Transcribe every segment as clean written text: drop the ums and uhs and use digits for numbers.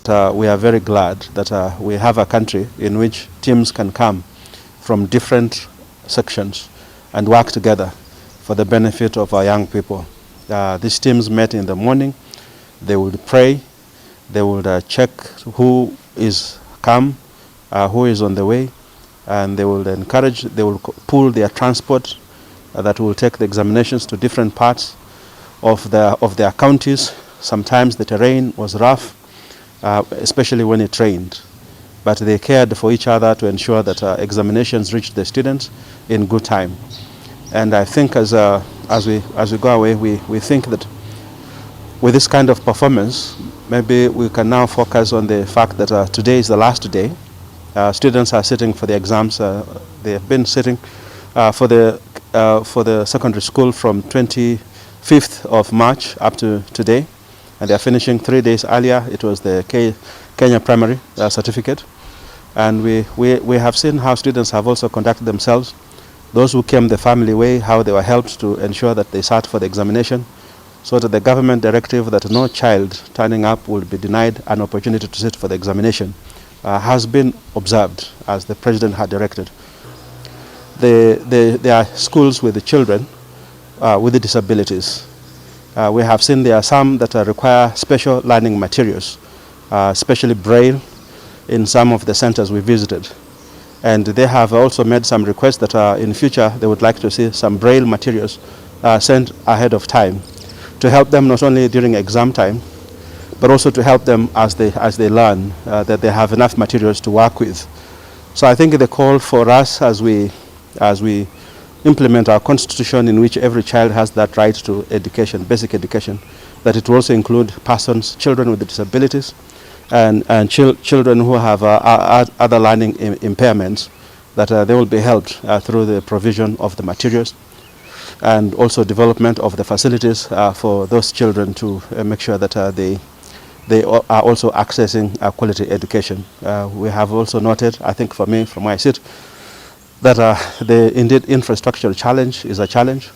We are very glad that we have a country in which teams can come from different sections and work together for the benefit of our young people. These teams met in the morning. They would pray. They would check who is come, who is on the way, and they will encourage, they will pool their transport that will take the examinations to different parts of their counties. Sometimes the terrain was rough, especially when it rained, but they cared for each other to ensure that examinations reached the students in good time. And I think as we go away, we think that with this kind of performance, maybe we can now focus on the fact that today is the last day. Students are sitting for the exams. They have been sitting for the secondary school from 25th of March up to today, and they are finishing 3 days earlier. It was the Kenya primary certificate, and we have seen how students have also conducted themselves. Those who came the family way, how they were helped to ensure that they sat for the examination, so that the government directive that no child turning up will be denied an opportunity to sit for the examination has been observed as the president had directed. There are schools with the children with the disabilities. We have seen there are some that require special learning materials, especially Braille, in some of the centers we visited. And they have also made some requests that in future they would like to see some Braille materials sent ahead of time to help them not only during exam time, but also to help them as they learn, that they have enough materials to work with. So I think the call for us as we implement our constitution, in which every child has that right to education, basic education, that it will also include children with disabilities, and children who have other learning impairments, that they will be helped through the provision of the materials and also development of the facilities for those children to make sure that they are also accessing quality education. We have also noted, I think for me, from where I sit, that the indeed infrastructural challenge is a challenge.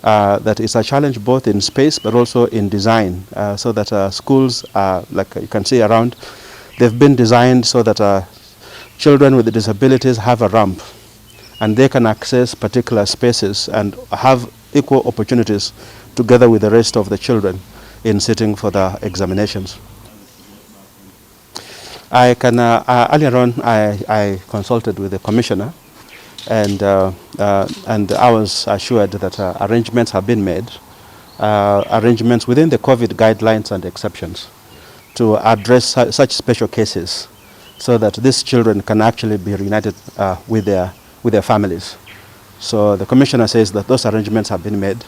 That is a challenge both in space but also in design, so that schools, like you can see around, they've been designed so that children with disabilities have a ramp and they can access particular spaces and have equal opportunities together with the rest of the children in sitting for the examinations. I can, earlier on I consulted with the commissioner, and I was assured that arrangements have been made, arrangements within the COVID guidelines and exceptions to address such special cases, so that these children can actually be reunited with their families. So the commissioner says that those arrangements have been made,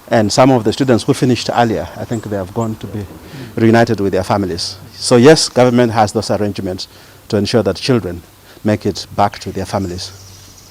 and some of the students who finished earlier, I think they have gone to be reunited with their families. So yes, government has those arrangements to ensure that children make it back to their families.